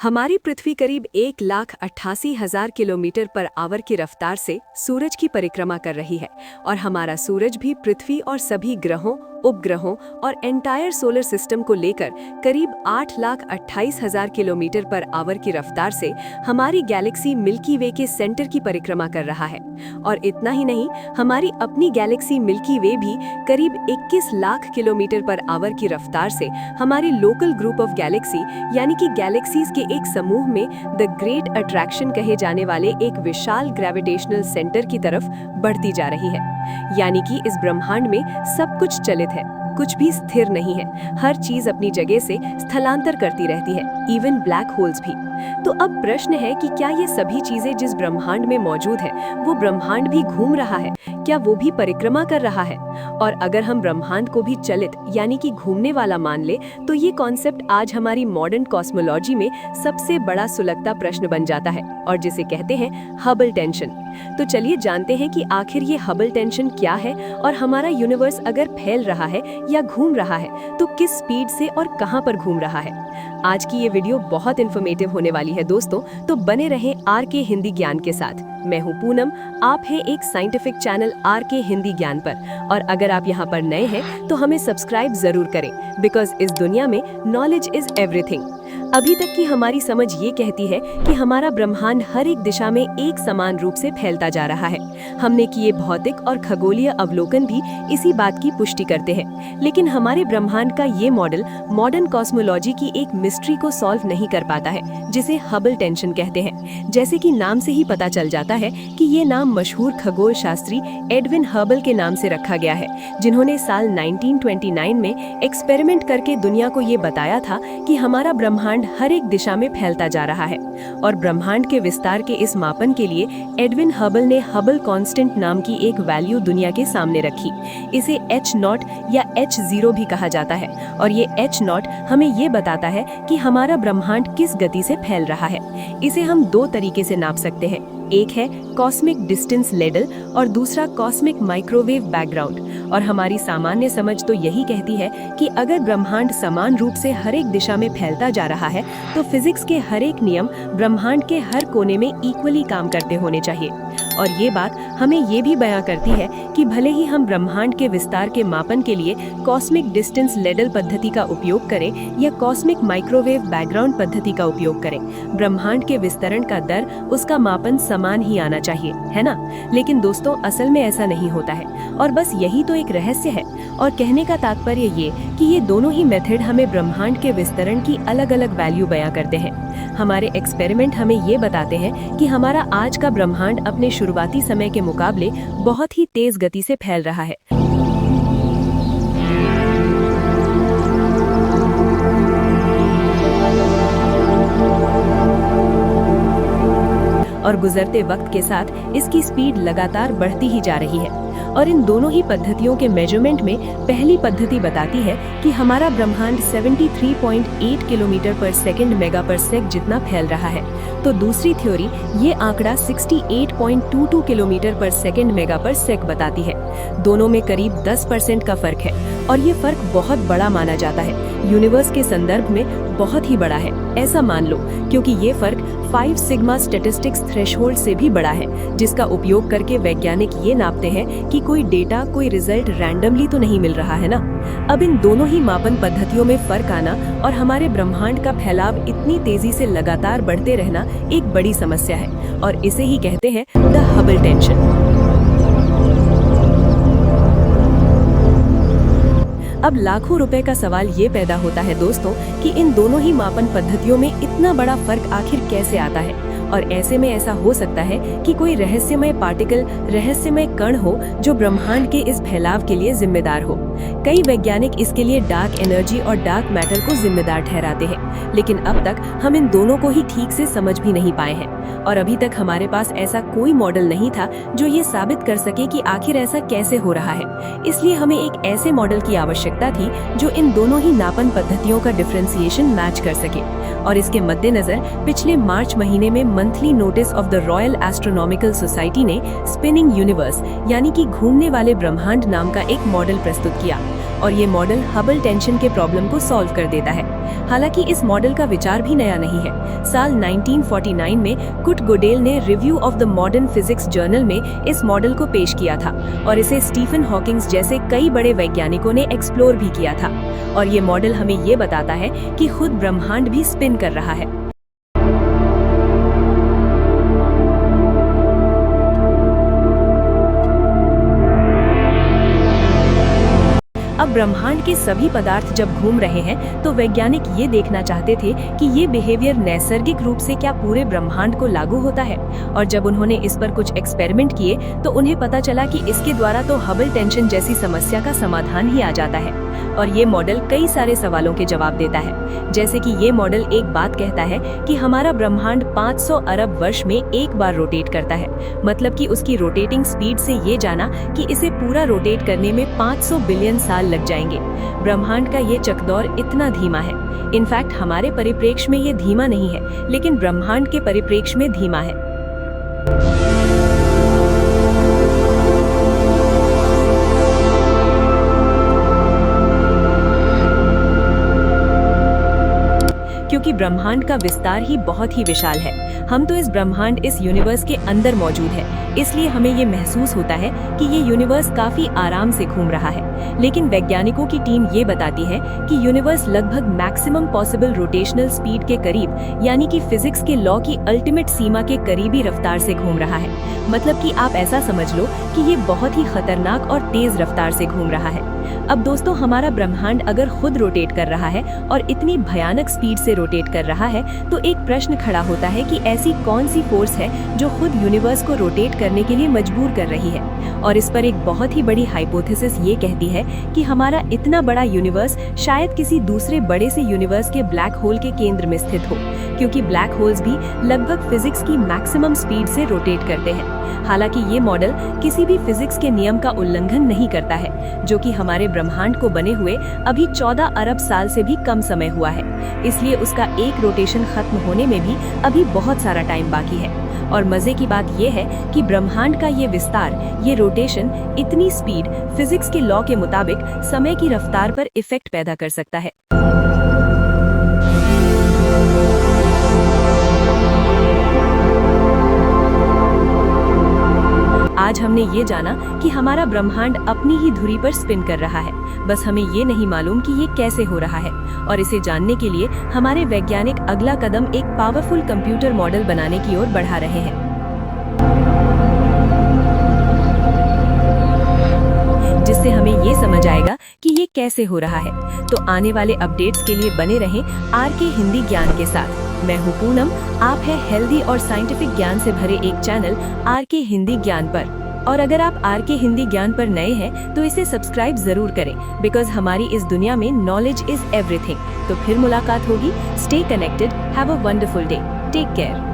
हमारी पृथ्वी करीब 1,88,000 kilometre per hour की रफ्तार से सूरज की परिक्रमा कर रही है और हमारा सूरज भी पृथ्वी और सभी ग्रहों, उपग्रहों और एंटायर सोलर सिस्टम को लेकर करीब 8,28,000 किलोमीटर पर आवर की रफ्तार से हमारी गैलेक्सी मिल्की वे के सेंटर की परिक्रमा कर रहा है। और इतना ही नहीं, हमारी अपनी गैलेक्सी मिल्की वे भी करीब 21 लाख किलोमीटर पर आवर की रफ्तार से हमारी लोकल ग्रुप ऑफ गैलेक्सी यानी कि गैलेक्सीज के एक समूह में द ग्रेट अट्रैक्शन कहे जाने वाले एक विशाल ग्रेविटेशनल सेंटर की तरफ बढ़ती जा रही है। यानी कि इस ब्रह्मांड में सब कुछ चलित है, कुछ भी स्थिर नहीं है, हर चीज अपनी जगह से स्थलांतर करती रहती है, इवन ब्लैक होल्स भी। तो अब प्रश्न है कि क्या ये सभी चीजें जिस ब्रह्मांड में मौजूद है वो ब्रह्मांड भी घूम रहा है, क्या वो भी परिक्रमा कर रहा है? और अगर हम ब्रह्मांड को भी चलित यानी कि घूमने वाला मान ले तो ये कॉन्सेप्ट आज हमारी मॉडर्न कॉस्मोलॉजी में सबसे बड़ा सुलगता प्रश्न बन जाता है और जिसे कहते हैं हबल टेंशन। तो चलिए जानते हैं कि आखिर ये हबल टेंशन क्या है और हमारा यूनिवर्स अगर फैल रहा है या घूम रहा है तो किस स्पीड से और कहां पर घूम रहा है। आज की ये वीडियो बहुत इन्फॉर्मेटिव होने वाली है दोस्तों, तो बने रहें आर के हिंदी ज्ञान के साथ। मैं हूं पूनम, आप हैं एक साइंटिफिक चैनल आर के हिंदी ज्ञान पर, और अगर आप यहाँ पर नए हैं तो हमें सब्सक्राइब जरूर करें, बिकॉज इस दुनिया में नॉलेज इज एवरीथिंग। अभी तक की हमारी समझ ये कहती है कि हमारा ब्रह्मांड हर एक दिशा में एक समान रूप से फैलता जा रहा है। हमने किए भौतिक और खगोलीय अवलोकन भी इसी बात की पुष्टि करते हैं। लेकिन हमारे ब्रह्मांड का ये मॉडल मॉडर्न कॉस्मोलॉजी की एक मिस्ट्री को सॉल्व नहीं कर पाता है, जिसे हबल टेंशन कहते हैं। जैसे कि नाम से ही पता चल जाता है कि ये नाम मशहूर खगोल शास्त्री एडविन हबल के नाम से रखा गया है, जिन्होंने साल 1929 में एक्सपेरिमेंट करके दुनिया को ये बताया था कि हमारा ब्रह्मांड हर एक दिशा में फैलता जा रहा है। और ब्रह्मांड के विस्तार के इस मापन के लिए एडविन हबल ने हबल कांस्टेंट नाम की एक वैल्यू दुनिया के सामने रखी। इसे H0 या H0 भी कहा जाता है, और ये H0 हमें ये बताता है कि हमारा ब्रह्मांड किस गति से फैल रहा है। इसे हम दो तरीके से नाप सकते हैं, एक है कॉस्मिक डिस्टेंस लेडल और दूसरा कॉस्मिक माइक्रोवेव बैकग्राउंड। और हमारी सामान्य समझ तो यही कहती है कि अगर ब्रह्मांड समान रूप से हर एक दिशा में फैलता जा रहा है तो फिजिक्स के हर एक नियम ब्रह्मांड के हर कोने में इक्वली काम करते होने चाहिए। और ये बात हमें ये भी बयां करती है कि भले ही हम ब्रह्मांड के विस्तार के मापन के लिए कॉस्मिक डिस्टेंस लेडल पद्धति का उपयोग करें या कॉस्मिक माइक्रोवेव बैकग्राउंड पद्धति का उपयोग करें, ब्रह्मांड के विस्तरण का दर, उसका मापन समान ही आना चाहिए, है ना? लेकिन दोस्तों, असल में ऐसा नहीं होता है, और बस यही तो एक रहस्य है। और कहने का तात्पर्य ये कि ये दोनों ही मेथड हमें ब्रह्मांड के विस्तरण की अलग अलग वैल्यू बयां करते हैं। हमारे एक्सपेरिमेंट हमें ये बताते हैं कि हमारा आज का ब्रह्मांड अपने शुरुआती समय के मुकाबले बहुत ही तेज गति से फैल रहा है। और गुजरते वक्त के साथ इसकी स्पीड लगातार बढ़ती ही जा रही है। और इन दोनों ही पद्धतियों के मेजरमेंट में पहली पद्धति बताती है कि हमारा ब्रह्मांड 73.8 किलोमीटर पर सेकंड मेगा पर सेक जितना फैल रहा है, तो दूसरी थ्योरी ये आंकड़ा 68.22 किलोमीटर पर सेकंड मेगा पर सेक बताती है। दोनों में करीब 10% का फर्क है, और ये फर्क बहुत बड़ा माना जाता है, यूनिवर्स के संदर्भ में बहुत ही बड़ा है, ऐसा मान लो, क्योंकि ये फर्क 5 सिग्मा स्टैटिस्टिक्स थ्रेशोल्ड से भी बड़ा है, जिसका उपयोग करके वैज्ञानिक ये नापते हैं कि कोई डेटा, कोई रिजल्ट रैंडमली तो नहीं मिल रहा है ना। अब इन दोनों ही मापन पद्धतियों में फर्क आना और हमारे ब्रह्मांड का फैलाव इतनी तेजी से लगातार बढ़ते रहना एक बड़ी समस्या है, और इसे ही कहते हैं द हबल टेंशन। अब लाखों रुपए का सवाल ये पैदा होता है दोस्तों कि इन दोनों ही मापन पद्धतियों में इतना बड़ा फर्क आखिर कैसे आता है। और ऐसे में ऐसा हो सकता है कि कोई रहस्यमय पार्टिकल, रहस्यमय कण हो जो ब्रह्मांड के इस फैलाव के लिए जिम्मेदार हो। कई वैज्ञानिक इसके लिए डार्क एनर्जी और डार्क मैटर को जिम्मेदार ठहराते हैं, लेकिन अब तक हम इन दोनों को ही ठीक से समझ भी नहीं पाए हैं। और अभी तक हमारे पास ऐसा कोई मॉडल नहीं था जो ये साबित कर सके कि आखिर ऐसा कैसे हो रहा है। इसलिए हमें एक ऐसे मॉडल की आवश्यकता थी जो इन दोनों ही नापन पद्धतियों का डिफरेंशिएशन मैच कर सके। और इसके मद्देनजर पिछले मार्च महीने में monthly notice of the royal astronomical society ने स्पिनिंग यूनिवर्स यानी कि घूमने वाले ब्रह्मांड नाम का एक मॉडल प्रस्तुत किया। और ये मॉडल हबल टेंशन के प्रॉब्लम को सॉल्व कर देता है। हालांकि इस मॉडल का विचार भी नया नहीं है। साल 1949 में कुट गोडेल ने review of the modern physics journal में इस मॉडल को पेश किया था और इसे स्टीफन हॉकिंग्स जैसे कई बड़े वैज्ञानिकों ने एक्सप्लोर भी किया था। और ये मॉडल हमें ये बताता है कि खुद ब्रह्मांड भी स्पिन कर रहा है। अब ब्रह्मांड के सभी पदार्थ जब घूम रहे हैं तो वैज्ञानिक ये देखना चाहते थे कि ये बिहेवियर नैसर्गिक रूप से क्या पूरे ब्रह्मांड को लागू होता है। और जब उन्होंने इस पर कुछ एक्सपेरिमेंट किए तो उन्हें पता चला कि इसके द्वारा तो हबल टेंशन जैसी समस्या का समाधान ही आ जाता है। और ये मॉडल कई सारे सवालों के जवाब देता है। जैसे कि ये मॉडल एक बात कहता है कि हमारा ब्रह्मांड 500 अरब वर्ष में एक बार रोटेट करता है। मतलब कि उसकी रोटेटिंग स्पीड से ये जाना कि इसे पूरा रोटेट करने में 500 बिलियन साल लग जाएंगे। ब्रह्मांड का ये चक्दौर इतना धीमा है। इनफैक्ट हमारे परिप्रेक्ष्य में ये धीमा नहीं है, लेकिन ब्रह्मांड के परिप्रेक्ष्य में धीमा है। क्योंकि ब्रह्मांड का विस्तार ही बहुत ही विशाल है। हम तो इस ब्रह्मांड, इस यूनिवर्स के अंदर मौजूद है, इसलिए हमें ये महसूस होता है कि ये यूनिवर्स काफी आराम से घूम रहा है। लेकिन वैज्ञानिकों की टीम ये बताती है कि यूनिवर्स लगभग मैक्सिमम पॉसिबल रोटेशनल स्पीड के करीब, यानी कि फिजिक्स के लॉ की अल्टीमेट सीमा के करीबी रफ्तार से घूम रहा है। मतलब कि आप ऐसा समझ लो कि ये बहुत ही खतरनाक और तेज रफ्तार से घूम रहा है। अब दोस्तों, हमारा ब्रह्मांड अगर खुद रोटेट कर रहा है और इतनी भयानक स्पीड से रोटेट कर रहा है तो एक प्रश्न खड़ा होता है कि ऐसी कौन सी फोर्स है जो खुद यूनिवर्स को रोटेट करने के लिए मजबूर कर रही है। और इस पर एक बहुत ही बड़ी हाइपोथेसिस ये कहती है कि हमारा इतना बड़ा यूनिवर्स शायद किसी दूसरे बड़े से यूनिवर्स के ब्लैक होल के केंद्र में स्थित हो, क्योंकि ब्लैक होल्स भी लगभग फिजिक्स की मैक्सिमम स्पीड से रोटेट करते हैं। हालांकि ये मॉडल किसी भी फिजिक्स के नियम का उल्लंघन नहीं करता है, जो कि हमारे ब्रह्मांड को बने हुए अभी 14 अरब साल से भी कम समय हुआ है। इसलिए उसका एक रोटेशन खत्म होने में भी अभी बहुत सारा टाइम बाकी है। और मजे की बात यह है कि ब्रह्मांड का ये विस्तार, ये रोटेशन, इतनी स्पीड फिजिक्स के लॉ के मुताबिक समय की रफ्तार पर इफेक्ट पैदा कर सकता है। आज हमने ये जाना कि हमारा ब्रह्मांड अपनी ही धुरी पर स्पिन कर रहा है, बस हमें ये नहीं मालूम कि ये कैसे हो रहा है। और इसे जानने के लिए हमारे वैज्ञानिक अगला कदम एक पावरफुल कंप्यूटर मॉडल बनाने की ओर बढ़ा रहे हैं, जिससे हमें ये समझ आएगा कि ये कैसे हो रहा है। तो आने वाले अपडेट्स के लिए बने रहें आरके हिंदी ज्ञान के साथ। मैं हूँ पूनम, आप है हेल्दी और साइंटिफिक ज्ञान से भरे एक चैनल आरके हिंदी ज्ञान पर। और अगर आप आरके हिंदी ज्ञान पर नए हैं तो इसे सब्सक्राइब जरूर करें, बिकॉज हमारी इस दुनिया में नॉलेज इज एवरीथिंग। तो फिर मुलाकात होगी। Stay connected, have a wonderful day, take care.